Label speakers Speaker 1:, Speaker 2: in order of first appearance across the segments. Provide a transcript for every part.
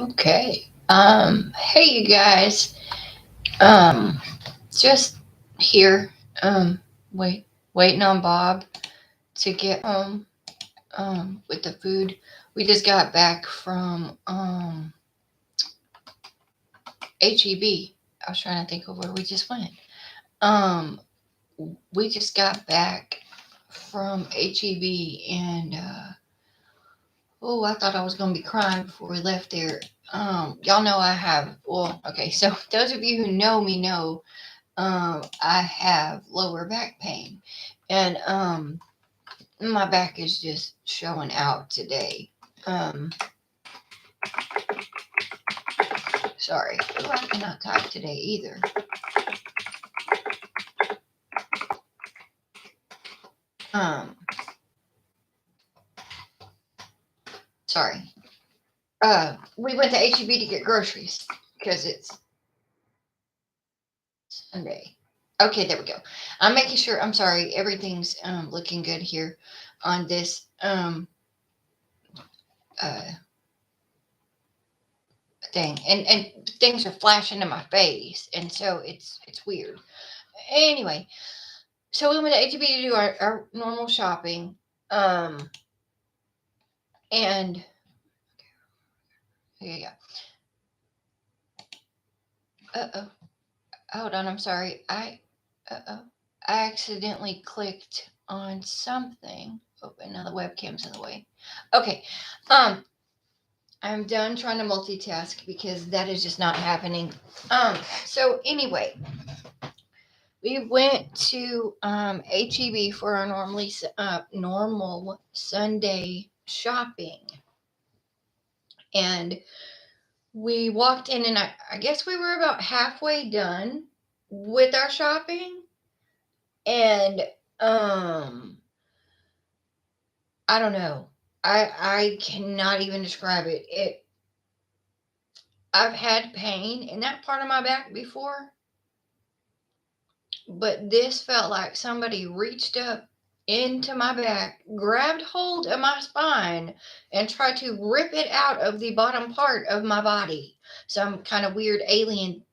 Speaker 1: Okay. Hey you guys. Um, just here. Waiting on Bob to get home. With the food. We just got back from HEB. I was trying to think of where we just went. Um, we just got back from HEB and oh, I thought I was gonna be crying before we left there. Y'all know I have. Well, okay. So those of you who know me know I have lower back pain, and my back is just showing out today. Um, Sorry, ooh, I cannot type today either. Um, Sorry. We went to HEB to get groceries because it's Sunday. Okay, there we go. I'm making sure. I'm sorry. Everything's looking good here on this uh thing, and things are flashing in my face, and so it's weird. Anyway, so we went to HEB to do our normal shopping, um, and yeah, oh, hold on, I'm sorry, oh, I accidentally clicked on something. Oh, and now the webcam's in the way. Okay, um, I'm done trying to multitask because that is just not happening. So anyway, we went to HEB for our normal Sunday shopping, and we walked in, and I guess we were about halfway done with our shopping, and um, I don't know, I cannot even describe it. I've had pain in that part of my back before, but this felt like somebody reached up into my back, grabbed hold of my spine, and tried to rip it out of the bottom part of my body. Some kind of weird alien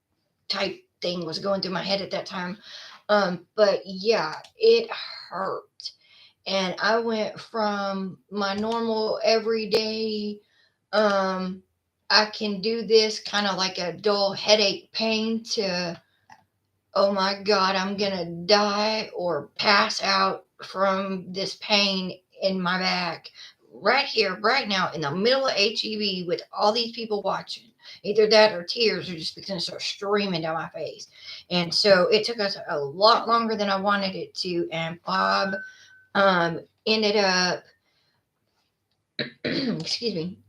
Speaker 1: type thing was going through my head at that time. But yeah, it hurt. And I went from my normal everyday, um, I can do this kind of like a dull headache pain to, oh my God, I'm going to die or pass out from this pain in my back right here, right now, in the middle of HEB with all these people watching. Either that or tears are just going to start streaming down my face. And so it took us a lot longer than I wanted it to. And Bob ended up, excuse me,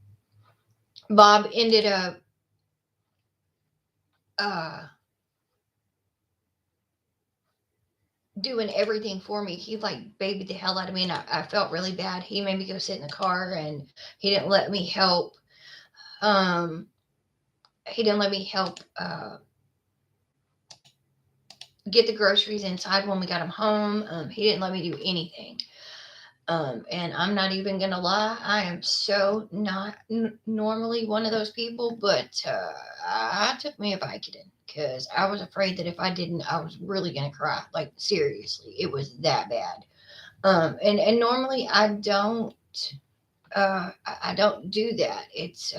Speaker 1: Bob ended up uh, doing everything for me. He like babied the hell out of me, and I felt really bad. He made me go sit in the car, and he didn't let me help. Um, he didn't let me help get the groceries inside when we got him home. He didn't let me do anything. And I'm not even gonna lie, I am so not normally one of those people, but I took me a Vicodin because I was afraid that if I didn't, I was really gonna cry. Like seriously, it was that bad. And normally I don't do that. It's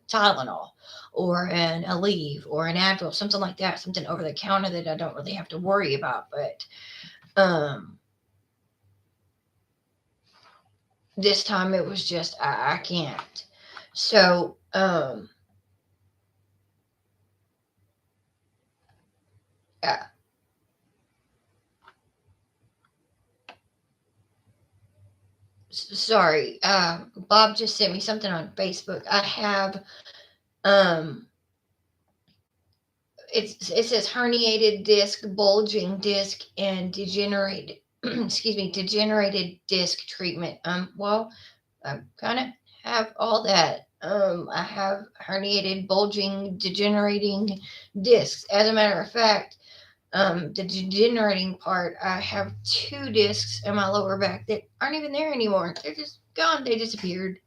Speaker 1: Tylenol or an Aleve or an Advil, something like that, something over the counter that I don't really have to worry about. But um, this time it was just I can't. So uh, sorry, Bob just sent me something on Facebook. I have um, it says herniated disc, bulging disc, and degenerated excuse me, degenerated disc treatment. Well, I kind of have all that. I have herniated, bulging, degenerating discs. As a matter of fact, the degenerating part, I have two discs in my lower back that aren't even there anymore. They're just gone. They disappeared.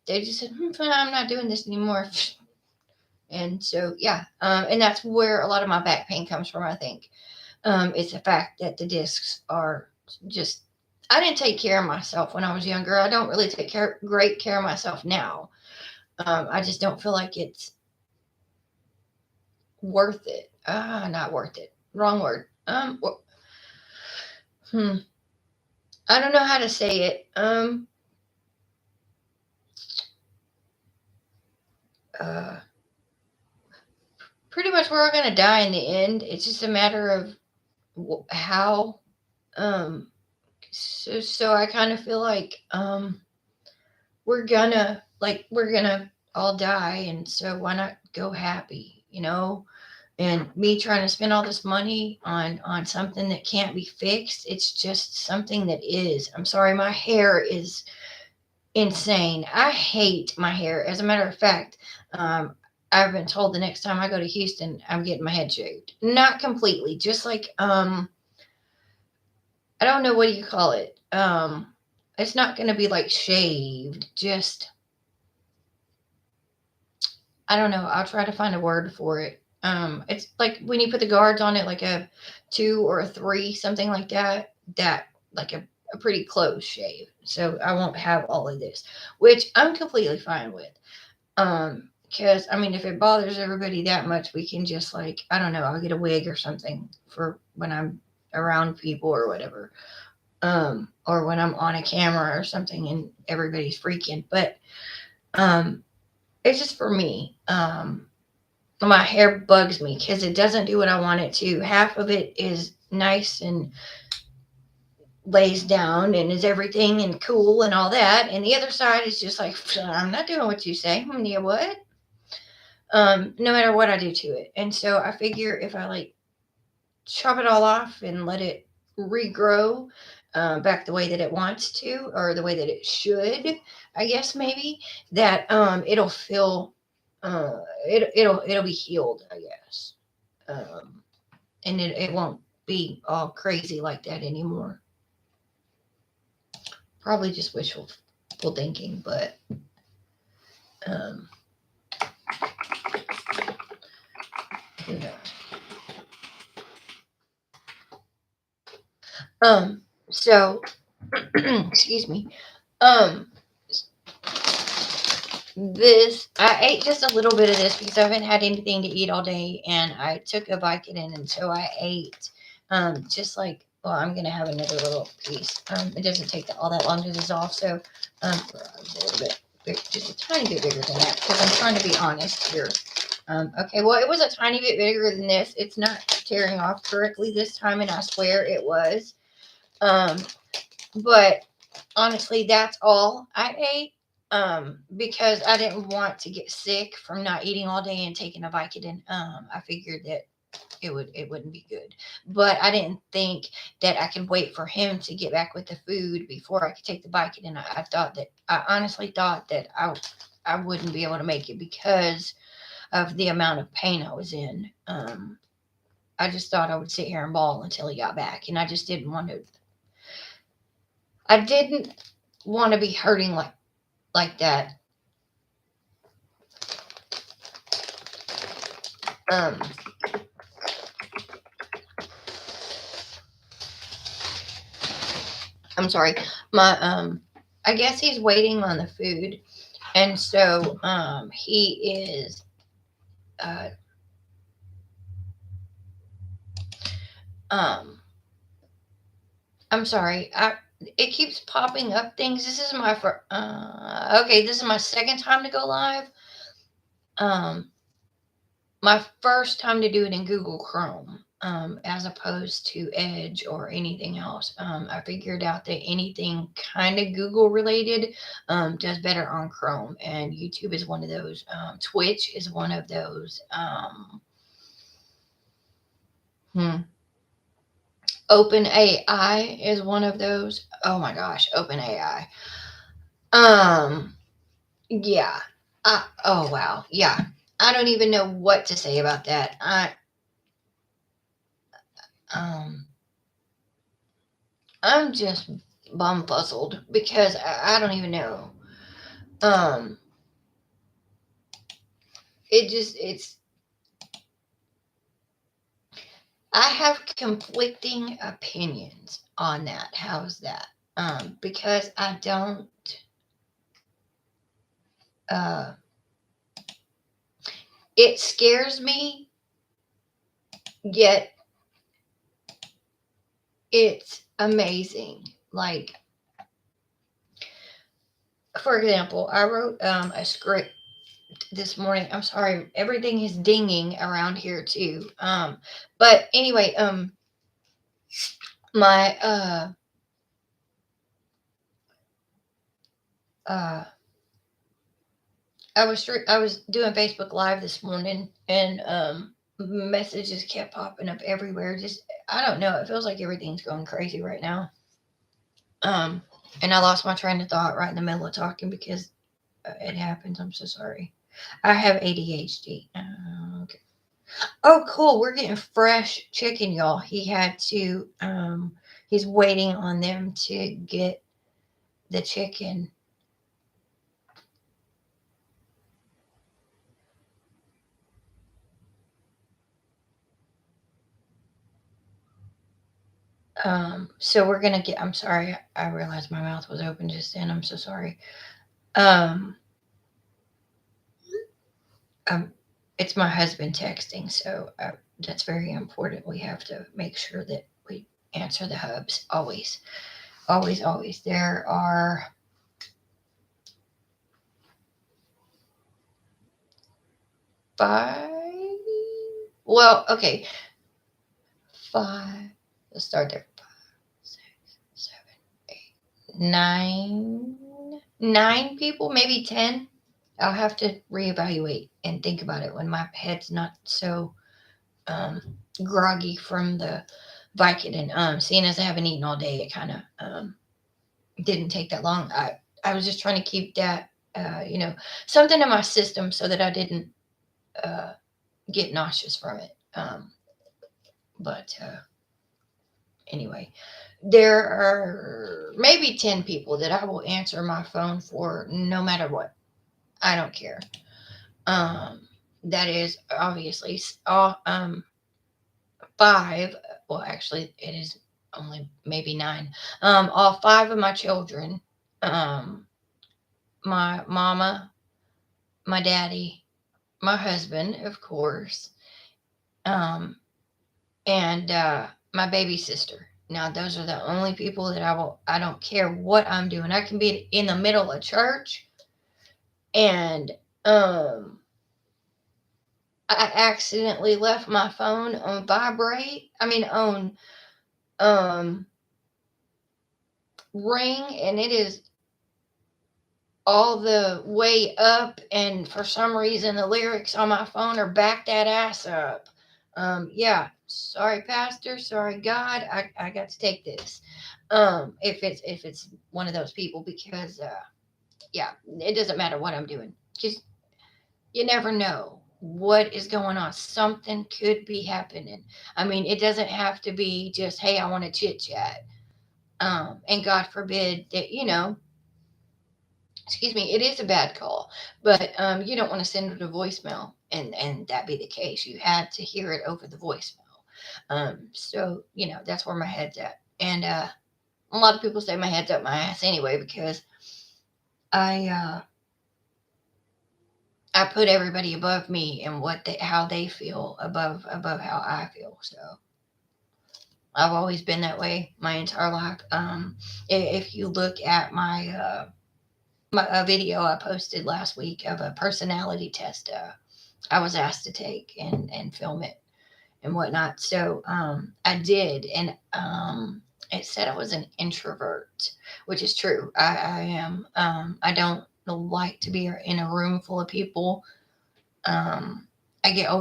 Speaker 1: they just said, fine, I'm not doing this anymore. And so, yeah, and that's where a lot of my back pain comes from, I think. It's the fact that the discs are just, I didn't take care of myself when I was younger. I don't really take great care of myself now. I just don't feel like it's worth it. Not worth it. Wrong word. Hmm. I don't know how to say it. Uh, Pretty much we're all gonna die in the end. It's just a matter of how. Um, so I kind of feel like we're gonna all die, and so why not go happy, you know? And me trying to spend all this money on something that can't be fixed, it's just something that is. I'm sorry, my hair is insane. I hate my hair. As a matter of fact, um, I've been told the next time I go to Houston, I'm getting my head shaved. Not completely, just like I don't know what do you call it. It's not going to be like shaved. Just I don't know. I'll try to find a word for it. It's like when you put the guards on it, like a 2 or a 3, something like that. That like a pretty close shave. So I won't have all of this, which I'm completely fine with. Because I mean, if it bothers everybody that much, we can just like I don't know. I'll get a wig or something for when I'm around people or whatever. Or when I'm on a camera or something and everybody's freaking. But um, it's just for me. My hair bugs me because it doesn't do what I want it to. Half of it is nice and lays down and is everything and cool and all that, and the other side is just like I'm not doing what you say. Yeah, what? No matter what I do to it, and so I figure if I like chop it all off and let it regrow back the way that it wants to or the way that it should, I guess maybe that it'll feel it'll be healed, I guess. Um, and it won't be all crazy like that anymore. Probably just wishful thinking, but um, who knows? So excuse me. Um, this I ate just a little bit of this because I haven't had anything to eat all day, and I took a Vicodin, and so I ate just like well, I'm gonna have another little piece. It doesn't take all that long to dissolve, so a little bit, just a tiny bit bigger than that because I'm trying to be honest here. Okay, well, it was a tiny bit bigger than this. It's not tearing off correctly this time, and I swear it was. Um, but honestly, that's all I ate because I didn't want to get sick from not eating all day and taking a Vicodin. I figured that it wouldn't be good, but I didn't think that I could wait for him to get back with the food before I could take the Vicodin. I honestly thought that I wouldn't be able to make it because of the amount of pain I was in. I just thought I would sit here and bawl until he got back, and I just didn't want to. I didn't want to be hurting like that. Um, I'm sorry. My I guess he's waiting on the food, and so he is. Uh, um, I'm sorry. It keeps popping up things. This is my okay. This is my second time to go live. Um, my first time to do it in Google Chrome, as opposed to Edge or anything else. I figured out that anything kind of Google related does better on Chrome, and YouTube is one of those. Twitch is one of those. Hmm. Open AI is one of those. Oh my gosh, Open AI. Um, yeah. Oh wow, yeah. I don't even know what to say about that. Um, I'm just bumfuzzled because I don't even know. Um, it's I have conflicting opinions on that. How's that? Because I don't uh it scares me, yet it's amazing. Like, for example, I wrote a script this morning. I'm sorry, everything is dinging around here too. But anyway, my uh I was doing Facebook Live this morning, and messages kept popping up everywhere. Just, I don't know. It feels like everything's going crazy right now. Um, and I lost my train of thought right in the middle of talking because it happens. I'm so sorry. I have ADHD. Okay. Oh, cool. We're getting fresh chicken, y'all. He had to. He's waiting on them to get the chicken. So we're gonna get. I'm sorry. I realized my mouth was open just then. I'm so sorry. Um, um, it's my husband texting, so that's very important. We have to make sure that we answer the hubs always, always, always. There are five. Well, okay, five. Let's start there. 9, 9 people, maybe 10. I'll have to reevaluate and think about it when my head's not so um, groggy from the Vicodin. Seeing as I haven't eaten all day, it kind of didn't take that long. I was just trying to keep that, something in my system so that I didn't uh, get nauseous from it. But anyway, there are maybe 10 people that I will answer my phone for no matter what. I don't care. That is obviously all five. Well, actually, it is only maybe 9. All five of my children, um, my mama, my daddy, my husband, of course, um, and my baby sister. Now, those are the only people that I will. I don't care what I'm doing. I can be in the middle of church, and um, I accidentally left my phone on vibrate. I mean, on um, ring, and it is all the way up, and for some reason the lyrics on my phone are back that ass up. Yeah, sorry pastor, sorry God, I got to take this. If it's one of those people, because yeah, it doesn't matter what I'm doing, just, you never know what is going on. Something could be happening. I mean, it doesn't have to be just, hey, I want to chit chat. And God forbid that, excuse me, it is a bad call, but you don't want to send it a voicemail, and that be the case. You had to hear it over the voicemail. So that's where my head's at, and a lot of people say my head's up my ass anyway, because I I put everybody above me and how they feel above how I feel. So I've always been that way my entire life. If you look at my a video I posted last week of a personality test I was asked to take and film it and whatnot. So I did, and it said I was an introvert, which is true. I am. I don't like to be in a room full of people. I get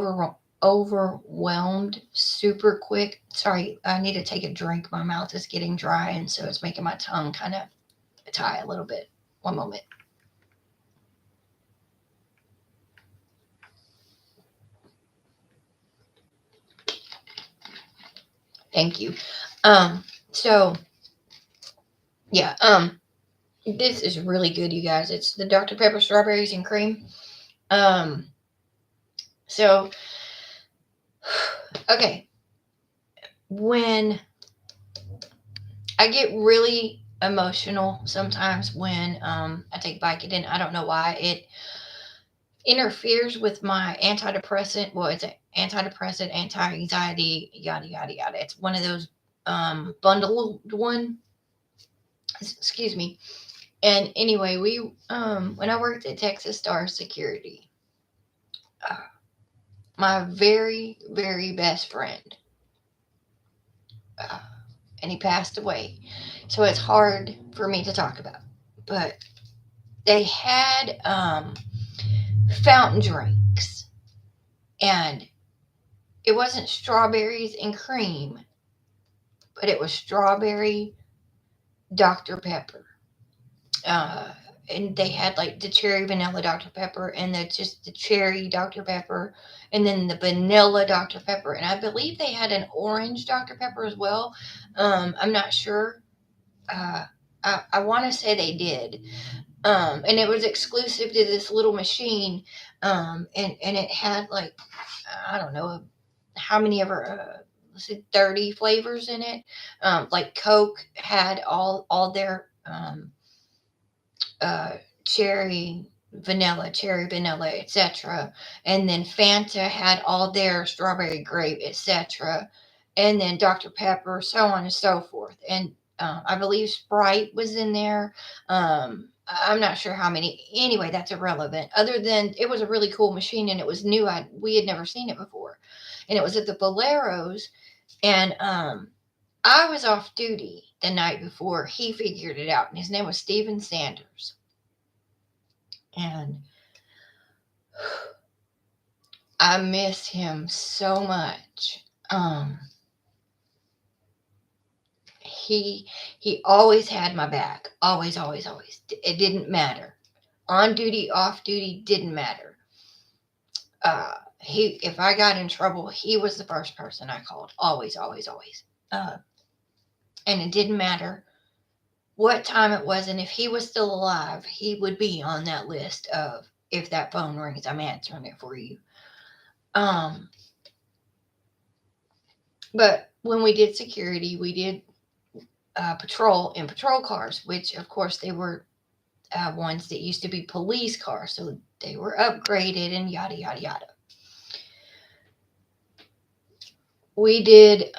Speaker 1: overwhelmed super quick. Sorry, I need to take a drink. My mouth is getting dry, and so it's making my tongue kind of tie a little bit. One moment. Thank you. So yeah. This is really good, you guys. It's the Dr. Pepper strawberries and cream. So, okay. When I get really emotional sometimes when I take Vicodin, I don't know why. It interferes with my antidepressant. Well, it's an antidepressant, anti-anxiety, yada, yada, yada. It's one of those bundled one. Excuse me. And anyway, we when I worked at Texas Star Security, uh, my very, very best friend, uh, and he passed away. So it's hard for me to talk about. But they had fountain drinks, and it wasn't strawberries and cream, but it was strawberry Dr. Pepper. Uh, and they had like the cherry vanilla Dr. Pepper and just the cherry Dr. Pepper and then the vanilla Dr. Pepper. And I believe they had an orange Dr. Pepper as well. I'm not sure. Uh, I want to say they did. And it was exclusive to this little machine. And it had like, I don't know how many ever, let's say 30 flavors in it. Like Coke had all their, uh, cherry vanilla, etc. And then Fanta had all their strawberry grape, etc. And then Dr. Pepper, so on and so forth. And I believe Sprite was in there. I'm not sure how many. Anyway, that's irrelevant. Other than it was a really cool machine and it was new. We had never seen it before, and it was at the Boleros. And I was off duty the night before he figured it out, and his name was Steven Sanders. And I miss him so much. He always had my back. Always, always, always. It didn't matter. On duty, off duty, didn't matter. If I got in trouble, he was the first person I called. Always, always, always. And it didn't matter what time it was, and if he was still alive, he would be on that list of if that phone rings, I'm answering it for you. But when we did security, we did patrol in patrol cars, which of course they were ones that used to be police cars, so they were upgraded and yada yada yada. We did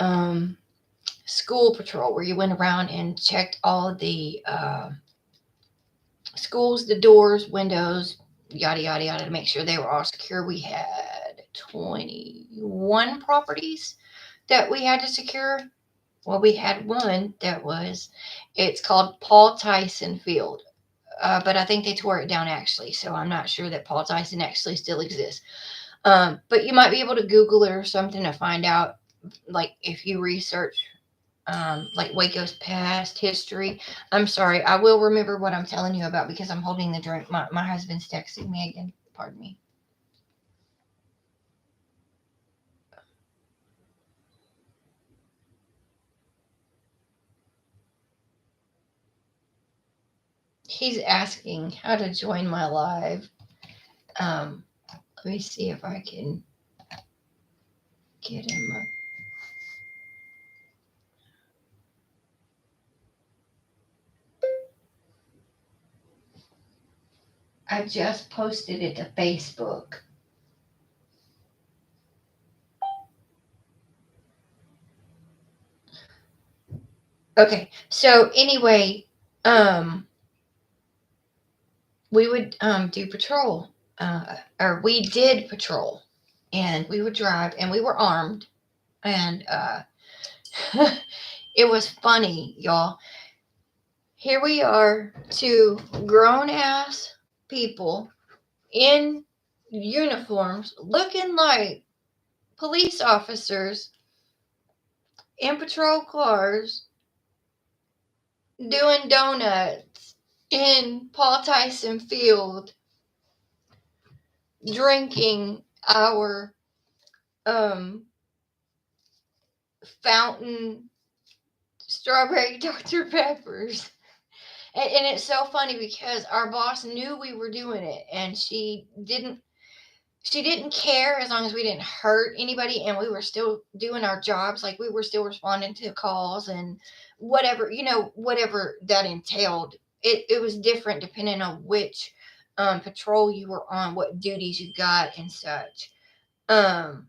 Speaker 1: school patrol where you went around and checked all the schools, the doors, windows, yada yada yada, to make sure they were all secure. We had 21 properties that we had to secure. Well, we had one it's called Paul Tyson Field. But I think they tore it down actually, so I'm not sure that Paul Tyson actually still exists. But you might be able to Google it or something to find out, like if you research like Waco's past history. I'm sorry, I will remember what I'm telling you about because I'm holding the drink. My husband's texting me again. Pardon me. He's asking how to join my live. Let me see if I can get him up. I just posted it to Facebook. Okay, so anyway, we would do patrol, or we did patrol, and we would drive, and we were armed, and it was funny, y'all. Here we are, two grown ass people in uniforms, looking like police officers in patrol cars, doing donuts in Paul Tyson Field, drinking our fountain strawberry Dr. Peppers. And it's so funny because our boss knew we were doing it, and she didn't care as long as we didn't hurt anybody and we were still doing our jobs. Like we were still responding to calls and whatever, whatever that entailed. It was different depending on which patrol you were on, what duties you got and such. Um,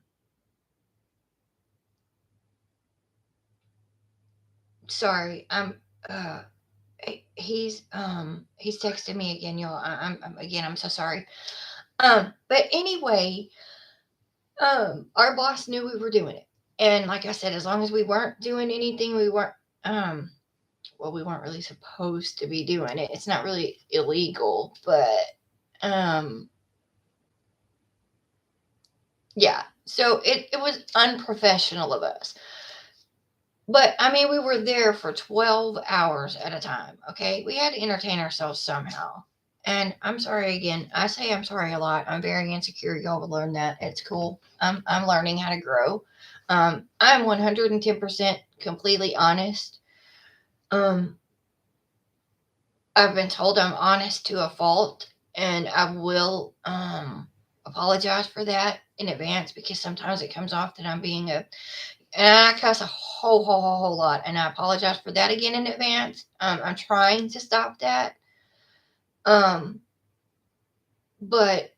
Speaker 1: Sorry, uh he's texting me again, y'all. I'm so sorry. But anyway, our boss knew we were doing it. And like I said, as long as we weren't doing anything, um we weren't really supposed to be doing it. It's not really illegal, but um yeah. So it was unprofessional of us. But I mean, we were there for 12 hours at a time. Okay. We had to entertain ourselves somehow. And I'm sorry again. I say I'm sorry a lot. I'm very insecure. Y'all will learn that. It's cool. I'm learning how to grow. I'm 110% completely honest. Um, I've been told I'm honest to a fault, and I will apologize for that in advance because sometimes it comes off that I'm being and I cuss a whole lot, and I apologize for that again in advance. I'm trying to stop that. Um, but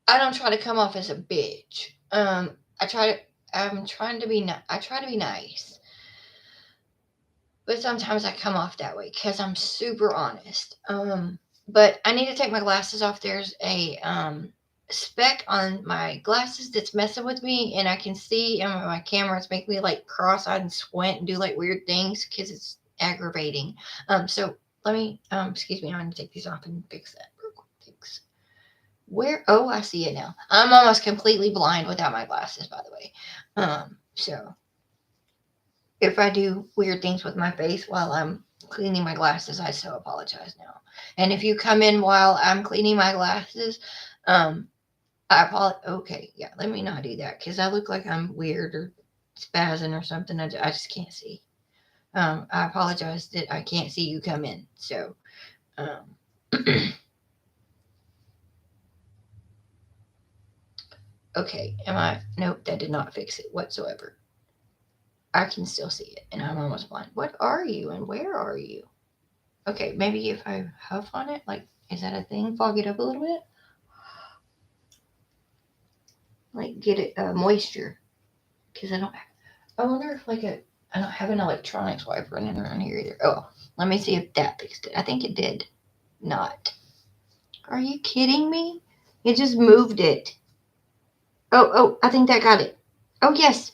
Speaker 1: I don't try to come off as a bitch. I'm trying to be, I try to be nice, but sometimes I come off that way because I'm super honest. But I need to take my glasses off. There's a speck on my glasses that's messing with me, and I can see in my camera it's making me like cross-eyed and squint and do like weird things because it's aggravating. So let me excuse me, I'm gonna take these off and fix that real quick. Thanks. Where? Oh, I see it now. I'm almost completely blind without my glasses, by the way. So if I do weird things with my face while I'm cleaning my glasses, I so apologize now. And if you come in while I'm cleaning my glasses, um, I apologize. Okay, yeah, let me not do that because I look like I'm weird or spazzing or something. I just can't see. I apologize that I can't see you come in. So, um, okay, am I? Nope, that did not fix it whatsoever. I can still see it, and I'm almost blind. What are you, and where are you? Okay, maybe if I huff on it, like, is that a thing? Fog it up a little bit? Like, get it moisture. Because I wonder if, I don't have an electronics wipe running around here either. Oh, let me see if that fixed it. I think it did not. Are you kidding me? It just moved it. Oh, I think that got it. Oh, yes.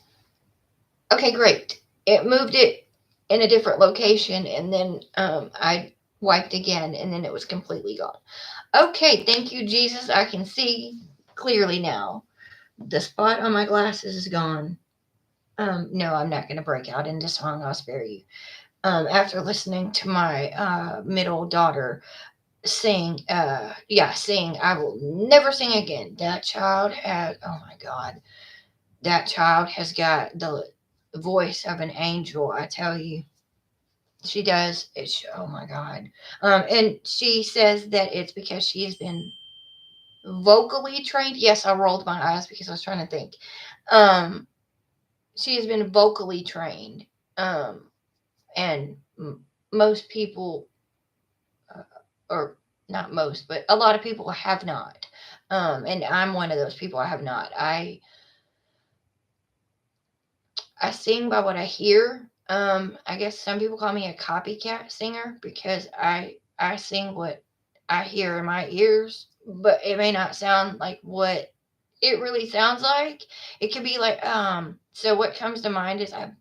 Speaker 1: Okay, great. It moved it in a different location, and then I wiped again, and then it was completely gone. Okay, thank you, Jesus. I can see clearly now. The spot on my glasses is gone. No, I'm not going to break out into song. I'll spare you. After listening to my middle daughter sing, I will never sing again. That child has, oh my God, that child has got the voice of an angel. I tell you, she does. Oh my God. And she says that it's because she has been vocally trained. Yes, I rolled my eyes because I was trying to think. Um, she has been vocally trained. Um, and most people, uh, or not most, but a lot of people have not. And I'm one of those people. I have not. I sing by what I hear. I guess some people call me a copycat singer because I sing what I hear in my ears, but it may not sound like what it really sounds like. It could be like so what comes to mind is I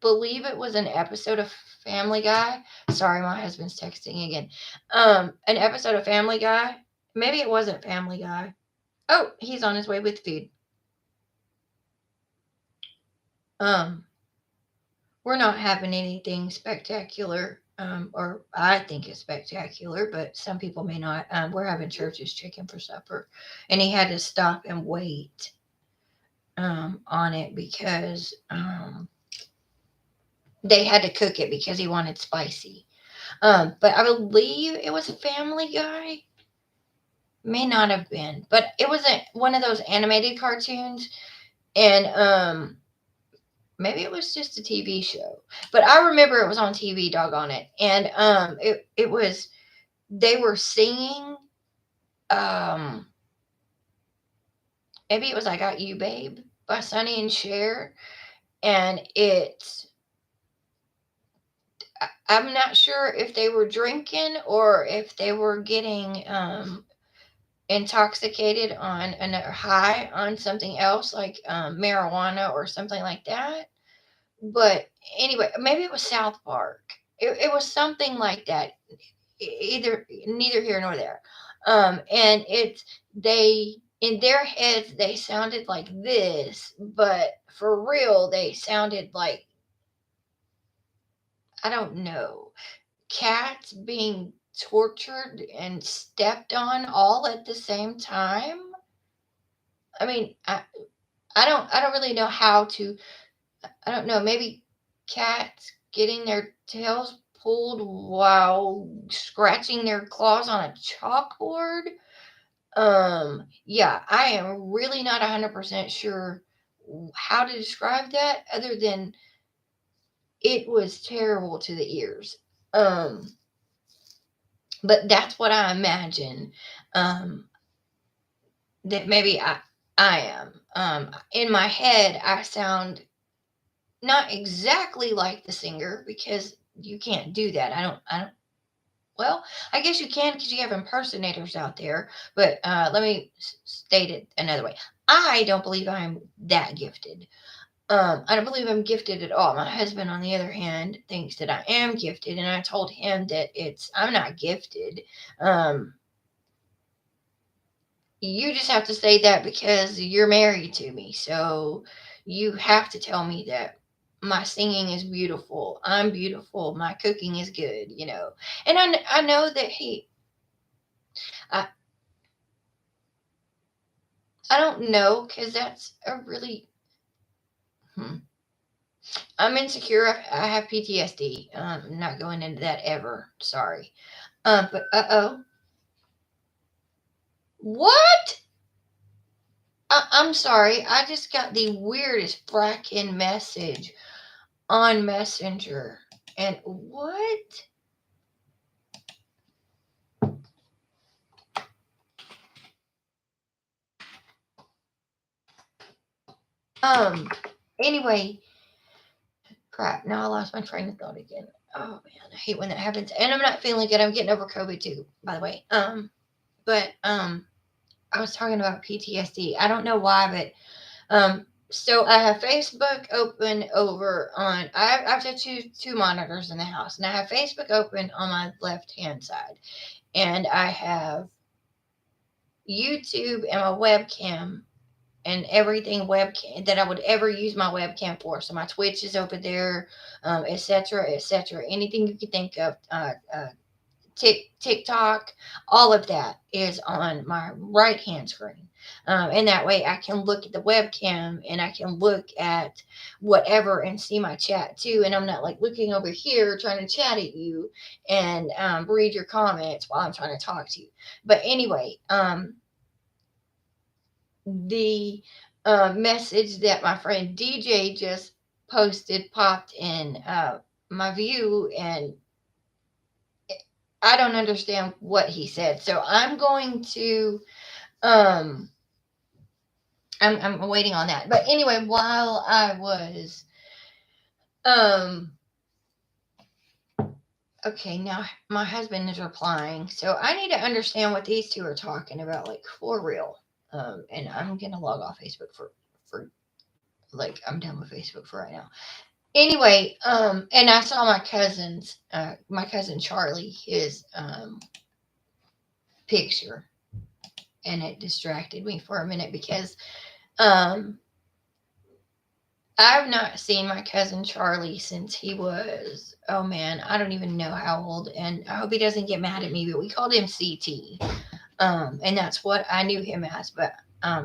Speaker 1: believe it was an episode of Family Guy. Sorry, my husband's texting again. An episode of Family Guy. Maybe it wasn't Family Guy. Oh, he's on his way with food. Um, we're not having anything spectacular, or I think it's spectacular, but some people may not. We're having church's chicken for supper, and he had to stop and wait on it because They had to cook it because he wanted spicy. But I believe it was a Family Guy. May not have been, but it was one of those animated cartoons, and maybe it was just a TV show. But I remember it was on TV, doggone it. And it was, they were singing, um maybe it was "I Got You, Babe" by Sonny and Cher, and I'm not sure if they were drinking or if they were getting intoxicated on a high on something else, like marijuana or something like that. But anyway, maybe it was South Park. It was something like that. Either neither here nor there. And it's, they, in their heads they sounded like this, but for real they sounded like, I don't know, cats being tortured and stepped on all at the same time. I mean, I don't really know how to, I don't know, maybe cats getting their tails pulled while scratching their claws on a chalkboard. Yeah, I am really not 100% sure how to describe that other than it was terrible to the ears. Um, but that's what I imagine. Um, that maybe I am. In my head, I sound not exactly like the singer because you can't do that. I don't, well, I guess you can because you have impersonators out there, but let me state it another way. I don't believe I'm that gifted. I don't believe I'm gifted at all. My husband, on the other hand, thinks that I am gifted, and I told him that I'm not gifted. Um, you just have to say that because you're married to me. So you have to tell me that my singing is beautiful. I'm beautiful. My cooking is good, you know. And I know that I, I don't know because that's a really, hmm. I'm insecure. I have PTSD. I'm not going into that ever. Sorry. But oh. What? I'm sorry. I just got the weirdest fracking message on Messenger. And what? Um, anyway, crap. Now I lost my train of thought again. Oh man, I hate when that happens. And I'm not feeling good. I'm getting over COVID too, by the way. But I was talking about PTSD. I don't know why, but so I have Facebook open over on, I've got two monitors in the house, and I have Facebook open on my left hand side, and I have YouTube and my webcam and everything webcam that I would ever use my webcam for. So my Twitch is over there, etc., etc. Anything you could think of, TikTok, all of that is on my right hand screen. And that way I can look at the webcam and I can look at whatever and see my chat too. And I'm not like looking over here trying to chat at you and read your comments while I'm trying to talk to you. But anyway, the message that my friend DJ just posted popped in my view, and I don't understand what he said. So I'm going to um I'm waiting on that. But anyway, while I was um okay, now my husband is replying. So I need to understand what these two are talking about, like for real. And I'm gonna log off Facebook for like, I'm done with Facebook for right now. Anyway, and I saw my cousin Charlie, his picture, and it distracted me for a minute because um I've not seen my cousin Charlie since he was, oh man, I don't even know how old, and I hope he doesn't get mad at me, but we called him CT. And that's what I knew him as, but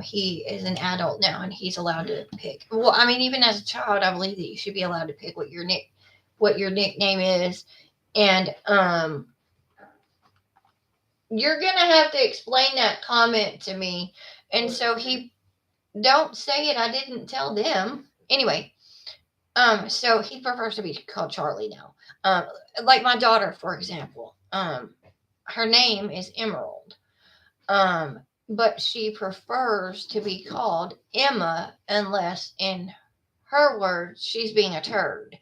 Speaker 1: he is an adult now and he's allowed to pick. Well, I mean, even as a child, I believe that you should be allowed to pick what your nick what your nickname is, and you're gonna have to explain that comment to me. And so he don't say it. I didn't tell them anyway. So he prefers to be called Charlie now. Like my daughter, for example. Her name is Emerald. But she prefers to be called Emma unless in her words she's being a turd.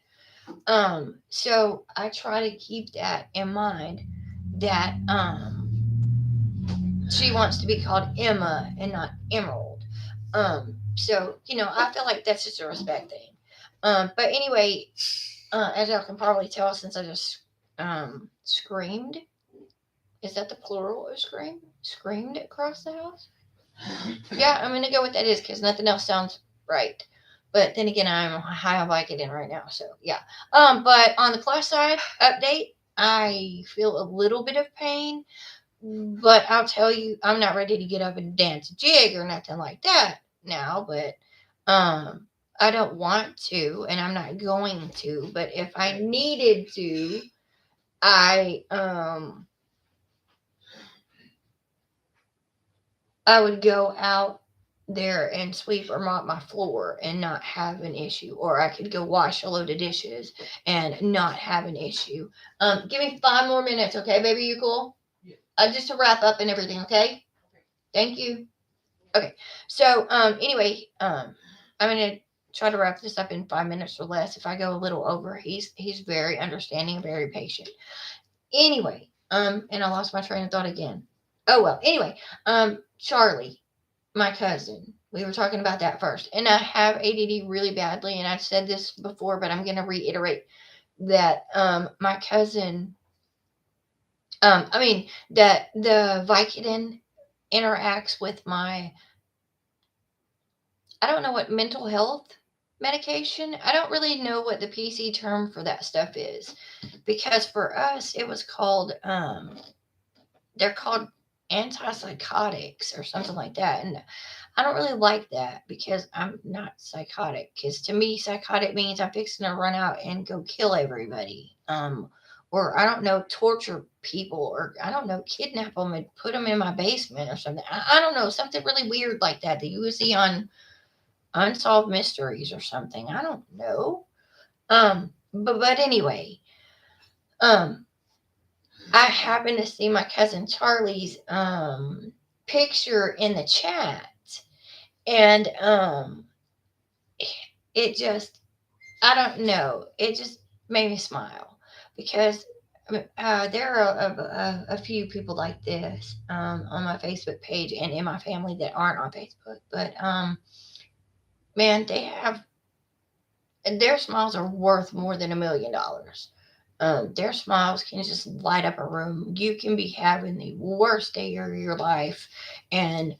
Speaker 1: So I try to keep that in mind that she wants to be called Emma and not Emerald. So I feel like that's just a respect thing. But anyway, as y'all can probably tell, since I just screamed, is that the plural of scream? Screamed across the house? Yeah, I'm gonna go with that is because nothing else sounds right. But then again, I'm high on Vicodin right now, so yeah. But on the plus side, update, I feel a little bit of pain, but I'll tell you, I'm not ready to get up and dance a jig or nothing like that now. But I don't want to, and I'm not going to. But if I needed to, I would go out there and sweep or mop my floor and not have an issue, or I could go wash a load of dishes and not have an issue. Give me 5 more minutes, okay, baby? You cool? Just to wrap up and everything, okay? Thank you. Okay. So anyway, I'm gonna try to wrap this up in 5 minutes or less. If I go a little over, he's very understanding, very patient. Anyway, and I lost my train of thought again. Oh well. Anyway, Charlie, my cousin. We were talking about that first. And I have ADD really badly, and I've said this before, but I'm going to reiterate that my cousin, that the Vicodin interacts with my, I don't know what mental health medication. I don't really know what the PC term for that stuff is, because for us it was called they're called antipsychotics or something like that. And I don't really like that because I'm not psychotic. Because to me, psychotic means I'm fixing to run out and go kill everybody. Or I don't know, torture people, or I don't know, kidnap them and put them in my basement or something. I don't know, something really weird like that you would see on Unsolved Mysteries or something. I don't know. But anyway, um, I happened to see my cousin Charlie's picture in the chat, and it just, I don't know, it just made me smile because there are a few people like this on my Facebook page and in my family that aren't on Facebook, but man, they have, their smiles are worth more than $1 million. Their smiles can just light up a room. You can be having the worst day of your life, and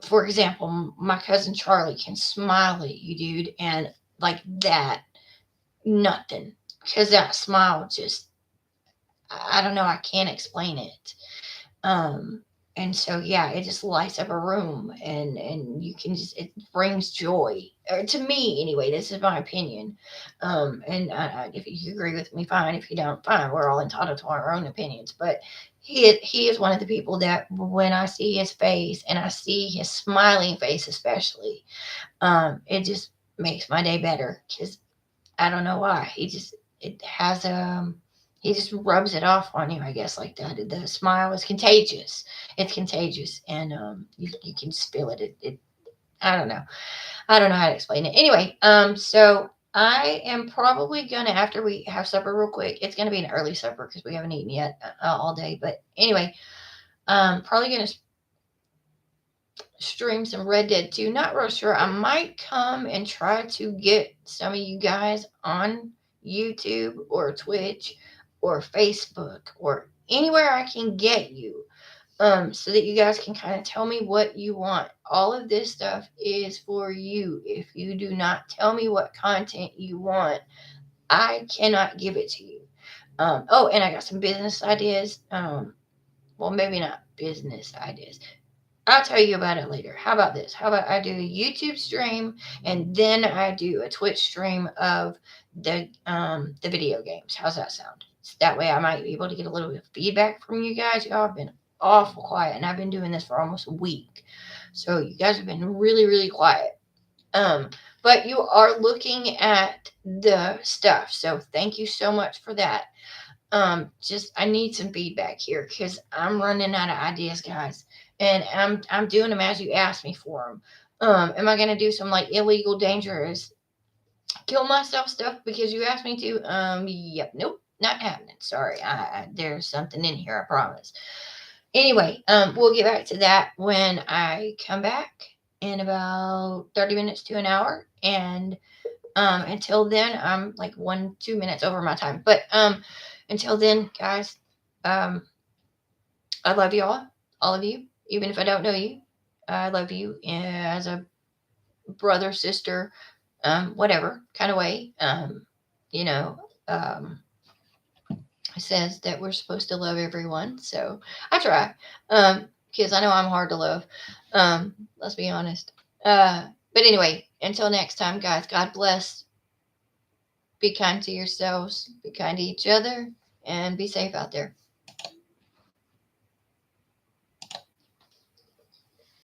Speaker 1: for example, my cousin Charlie can smile at you, dude, and like that, nothing, because that smile just, I don't know, I can't explain it. Um, and so yeah, it just lights up a room, and you can just, it brings joy, or to me anyway. This is my opinion. And if you agree with me, fine. If you don't, fine. We're all entitled to our own opinions. But he is one of the people that when I see his face and I see his smiling face, especially, it just makes my day better because I don't know why. It has he just rubs it off on you, I guess, like that. The smile is contagious. It's contagious, and you can just feel it. It. I don't know. I don't know how to explain it. Anyway, so I am probably gonna, after we have supper real quick. It's gonna be an early supper because we haven't eaten yet all day. But anyway, probably gonna stream some Red Dead 2. Not real sure. I might come and try to get some of you guys on YouTube or Twitch or Facebook or anywhere I can get you, so that you guys can kind of tell me what you want. All of this stuff is for you. If you do not tell me what content you want, I cannot give it to you. And I got some business ideas. Well, maybe not business ideas. I'll tell you about it later. How about this? How about I do a YouTube stream and then I do a Twitch stream of the video games. How's that sound? So that way I might be able to get a little bit of feedback from you guys. Y'all have been awful quiet and I've been doing this for almost a week. So you guys have been really, really quiet. But you are looking at the stuff. So thank you so much for that. Just I need some feedback here because I'm running out of ideas, guys, and I'm doing them as you asked me for them. Am I gonna do some like illegal, dangerous, kill myself stuff because you asked me to? Yep, nope, not happening. Sorry, there's something in here, I promise. Anyway, we'll get back to that when I come back in about 30 minutes to an hour, and until then, I'm like 2 minutes over my time, but until then, guys, I love you all of you, even if I don't know you. I love you as a brother, sister, whatever kind of way. You know, it says that we're supposed to love everyone, so I try. Because I know I'm hard to love. Let's be honest. But anyway, until next time, guys, God bless. Be kind to yourselves, be kind to each other, and be safe out there.